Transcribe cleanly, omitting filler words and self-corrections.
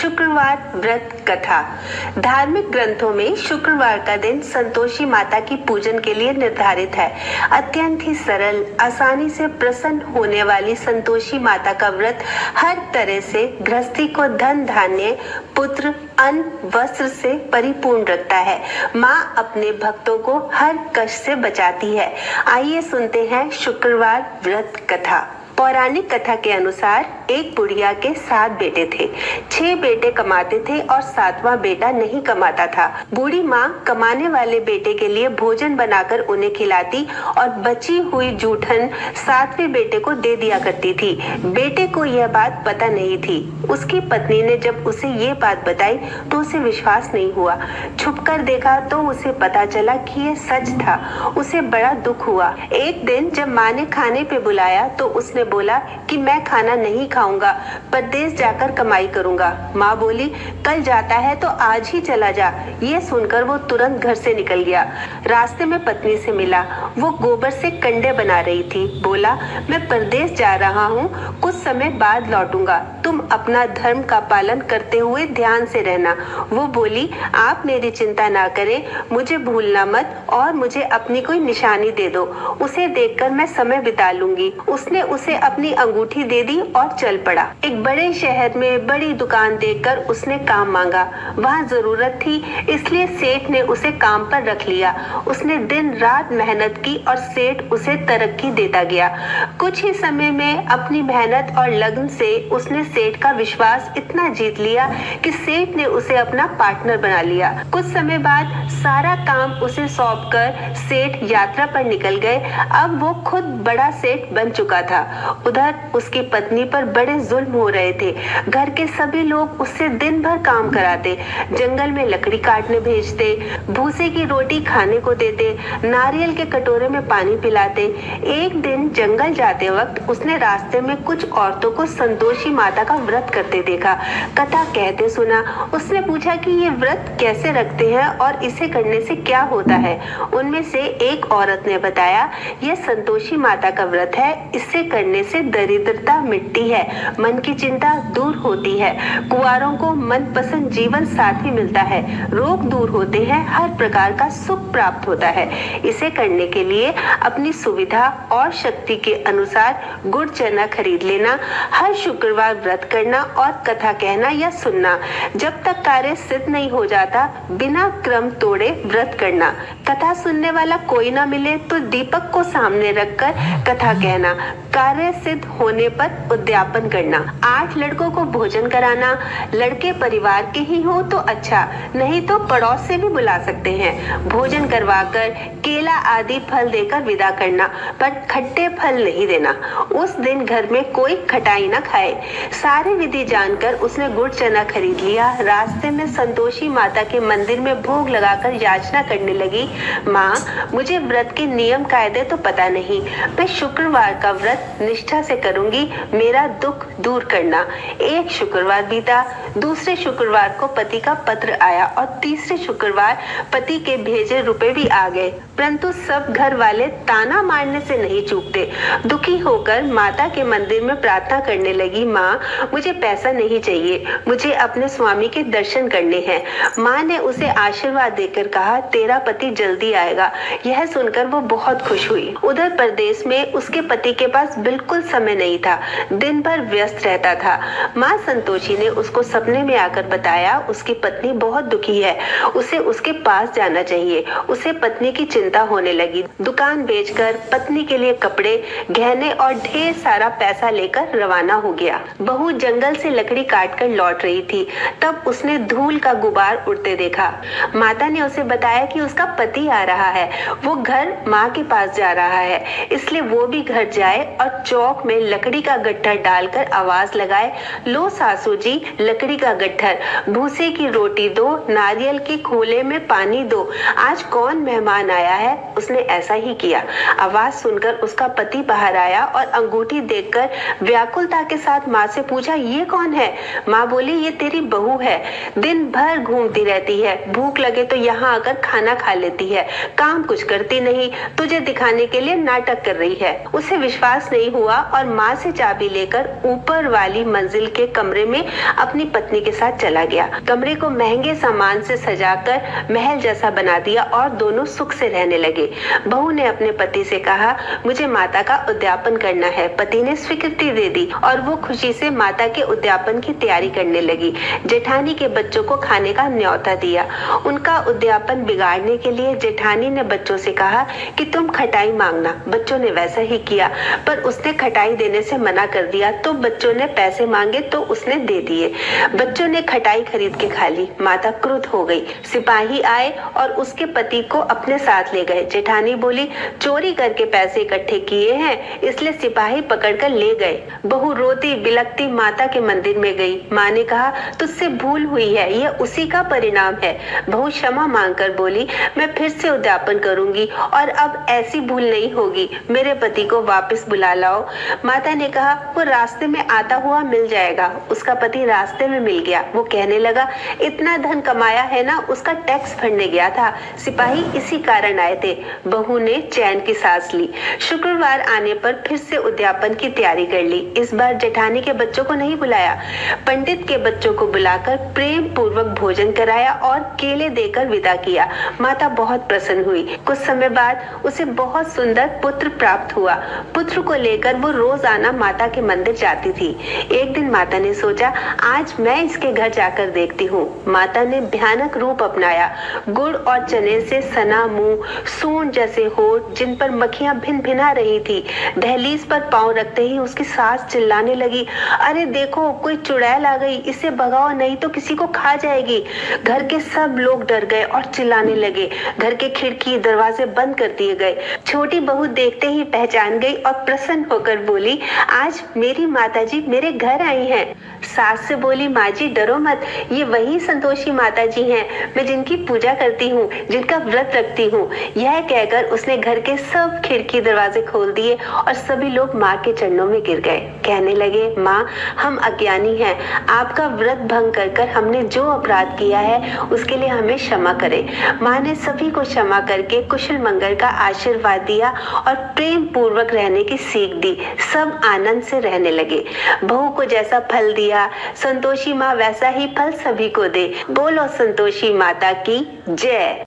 शुक्रवार व्रत कथा। धार्मिक ग्रंथों में शुक्रवार का दिन संतोषी माता की पूजन के लिए निर्धारित है। अत्यंत ही सरल, आसानी से प्रसन्न होने वाली संतोषी माता का व्रत हर तरह से गृहस्थी को धन धान्य, पुत्र, अन्न, वस्त्र से परिपूर्ण रखता है। माँ अपने भक्तों को हर कष्ट से बचाती है। आइए सुनते हैं शुक्रवार व्रत कथा। पौराणिक कथा के अनुसार एक बुढ़िया के 7 बेटे थे। 6 बेटे कमाते थे और 7वां बेटा नहीं कमाता था। बूढ़ी माँ कमाने वाले बेटे के लिए भोजन बनाकर उन्हें खिलाती और बची हुई जूठन 7वें बेटे को दे दिया करती थी। बेटे को यह बात पता नहीं थी। उसकी पत्नी ने जब उसे ये बात बताई तो उसे विश्वास नहीं हुआ। छुपकर देखा तो उसे पता चला कि यह सच था। उसे बड़ा दुख हुआ। एक दिन जब माँ ने खाने पे बुलाया तो उसने बोला कि मैं खाना नहीं खाऊंगा, परदेश जाकर कमाई करूंगा। माँ बोली, कल जाता है तो आज ही चला जा। ये सुनकर वो तुरंत घर से निकल गया। रास्ते में पत्नी से मिला। वो गोबर से कंडे बना रही थी। बोला, मैं परदेश जा रहा हूँ, कुछ समय बाद लौटूंगा। तुम अपना धर्म का पालन करते हुए ध्यान से रहना। वो बोली, आप मेरी चिंता ना करें, मुझे भूलना मत और मुझे अपनी कोई निशानी दे दो। उसे देखकर मैं समय बिता लूंगी। उसने उसे अपनी अंगूठी दे दी और चल पड़ा। एक बड़े शहर में बड़ी दुकान देखकर उसने काम मांगा। वहाँ जरूरत थी, इसलिए सेठ ने उसे काम पर रख लिया। उसने दिन रात मेहनत की और सेठ उसे तरक्की देता गया। कुछ ही समय में अपनी मेहनत और लगन से उसने सेठ का विश्वास इतना जीत लिया कि सेठ ने उसे अपना पार्टनर बना लिया। कुछ समय बाद सारा काम उसे सौंपकर सेठ यात्रा पर निकल गए। अब वो खुद बड़ा सेठ बन चुका था। उधर उसकी पत्नी पर बड़े जुल्म हो रहे थे। घर के सभी लोग उससे दिन भर काम कराते, जंगल में लकड़ी काटने भेजते, भूसे की रोटी खाने को देते, नारियल के कटोरे में पानी पिलाते। एक दिन जंगल जाते वक्त उसने रास्ते में कुछ औरतों को संतोषी माता का व्रत करते देखा। कथा कहते सुना। उसने पूछा कि ये व्रत कैसे रखते हैं और इसे करने से क्या होता है। उनमें से एक औरत ने बताया, यह संतोषी माता का व्रत है। इससे करने से दरिद्रता मिटती है, मन की चिंता दूर होती है, कुंवारों को मनपसंद जीवन साथी मिलता है, रोग दूर होते हैं, हर प्रकार का सुख प्राप्त होता है। इसे करने के लिए अपनी सुविधा और शक्ति के अनुसार गुड़ चना खरीद लेना, हर शुक्रवार व्रत करना और कथा कहना या सुनना। जब तक कार्य सिद्ध नहीं हो जाता, बिना क्रम तोड़े व्रत करना। कथा सुनने वाला कोई ना मिले तो दीपक को सामने रखकर कथा कहना। कार्य सिद्ध होने पर उद्यापन करना। 8 लड़कों को भोजन कराना। लड़के परिवार के ही हो तो अच्छा, नहीं तो पड़ोस से भी बुला सकते हैं। भोजन करवाकर केला आदि फल देकर विदा करना, पर खट्टे फल नहीं देना। उस दिन घर में कोई खटाई ना खाए। सारी विधि जानकर उसने गुड़ चना खरीद लिया। रास्ते में संतोषी माता के मंदिर में भोग लगाकर याचना करने लगी, माँ, मुझे व्रत के नियम कायदे तो पता नहीं, मैं शुक्रवार का व्रत निष्ठा से करूंगी, मेरा दुख दूर करना। एक शुक्रवार बीता, दूसरे शुक्रवार को पति का पत्र आया और तीसरे शुक्रवार पति के भेजे रुपए भी आ गए, परंतु सब घर वाले ताना मारने से नहीं चूकते। दुखी होकर माता के मंदिर में प्रार्थना करने लगी, माँ, मुझे पैसा नहीं चाहिए, मुझे अपने स्वामी के दर्शन करने हैं। माँ ने उसे आशीर्वाद देकर कहा, तेरा पति जल्दी आएगा। यह सुनकर वो बहुत खुश हुई। उधर प्रदेश में उसके पति के पास बिल्कुल समय नहीं था, दिन भर व्यस्त रहता था। माँ संतोषी ने उसको सपने में आकर बताया, उसकी पत्नी बहुत दुखी है, उसे उसके पास जाना चाहिए। उसे पत्नी की चिंता होने लगी। दुकान बेचकर पत्नी के लिए कपड़े, गहने और ढेर सारा पैसा लेकर रवाना हो गया। बहू जंगल से लकड़ी काटकर लौट रही थी, तब उसने धूल का गुबार उड़ते देखा। माता ने उसे बताया कि उसका पति आ रहा है, वो घर माँ के पास जा रहा है, इसलिए वो भी घर जाए और चौक में लकड़ी का गट्ठर डालकर आवाज लगाए, लो सासू जी, लकड़ी का गट्ठर, भूसे की रोटी दो, नारियल के खोले में पानी दो, आज कौन मेहमान आया है। उसने ऐसा ही किया। आवाज सुनकर उसका पति बाहर आया और अंगूठी देखकर व्याकुलता के साथ माँ से पूछा, ये कौन है? माँ बोली, ये तेरी बहू है, दिन भर घूमती रहती है, भूख लगे तो यहाँ आकर खाना खा लेती है, काम कुछ करती नहीं, तुझे दिखाने के लिए नाटक कर रही है। उसे विश्वास नहीं हुआ और माँ से चाबी लेकर ऊपर वाली मंजिल के कमरे में अपनी पत्नी के साथ चला गया। कमरे को महंगे सामान से सजाकर महल जैसा बना दिया और दोनों सुख से रहने लगे। बहू ने अपने पति से कहा, मुझे माता का उद्यापन करना है। पति ने स्वीकृति दे दी और वो खुशी से माता के उद्यापन की तैयारी करने लगी। जेठानी के बच्चों को खाने का न्योता दिया। उनका उद्यापन बिगाड़ने के लिए जेठानी ने बच्चों से कहा कि तुम खटाई मांगना। बच्चों ने वैसा ही किया, पर उसने खटाई देने से मना कर दिया तो बच्चों ने पैसे मांगे तो उसने दे दिए। बच्चों ने खटाई खरीद के खा ली। माता क्रुद्ध हो गई। सिपाही आए और उसके पति को अपने साथ ले गए। जेठानी बोली, चोरी करके पैसे इकट्ठे किए हैं, इसलिए सिपाही पकड़कर ले गए। बहू रोती बिलखती माता के मंदिर में गई। माँ ने कहा, तुझसे भूल हुई है, यह उसी का परिणाम है। बहू क्षमा मांगकर बोली, मैं फिर से उद्यापन करूंगी और अब ऐसी भूल नहीं होगी। मेरे पति को वापस बुला लाओ। माता ने कहा, वो रास्ते में आता हुआ मिल जाएगा। उसका पति रास्ते में मिल गया। वो कहने लगा, इतना धन कमाया है ना, उसका टैक्स भरने गया था। सिपाही इसी कारण आए थे। बहू ने चैन की सांस ली। शुक्रवार आने पर फिर से उद्यापन की तैयारी कर ली। इस बार जेठानी के बच्चों को नहीं बुलाया। पंडित के बच्चों को बुलाकर प्रेम पूर्वक भोजन कराया और केले देकर विदा किया। माता बहुत प्रसन्न हुई। कुछ समय बाद उसे बहुत सुंदर पुत्र प्राप्त हुआ। पुत्र को लेकर वो रोजाना माता के मंदिर जाती थी। एक दिन माता ने सोचा, आज मैं इसके घर जाकर देखती हूँ। माता ने भयानक रूप अपनाया। गुड़ और चने से सना मुंह, सूंड जैसे होठ, जिन पर मक्खियां भिन भिना रही थी। दहलीज पर पांव रखते ही उसकी सास चिल्लाने लगी, अरे देखो, कोई चुड़ैल आ गई, इसे भगाओ नहीं तो किसी को खा जाएगी। घर के सब लोग डर गए और चिल्लाने लगे। घर के खिड़की दरवाजे बंद कर दिए गए। छोटी बहू देखते ही पहचान गई और प्रसन्न होकर बोली, आज मेरी माताजी मेरे घर आई हैं। सास से बोली, माँ जी डरो मत, ये वही संतोषी माताजी हैं, मैं जिनकी पूजा करती हूँ, जिनका व्रत रखती हूँ। यह कहकर उसने घर के सब खिड़की दरवाजे खोल दिए और सभी लोग माँ के चरणों में गिर गए। कहने लगे, माँ, हम अज्ञानी हैं, आपका व्रत भंग कर हमने जो अपराध किया है उसके लिए हमें क्षमा करें। माँ ने सभी को क्षमा करके कुशल मंगल का आशीर्वाद दिया और प्रेम पूर्वक रहने की सीख दी। सब आनंद से रहने लगे। बहू को जैसा फल दिया, संतोषी माँ वैसा ही फल सभी को दे। बोलो संतोषी माता की जय।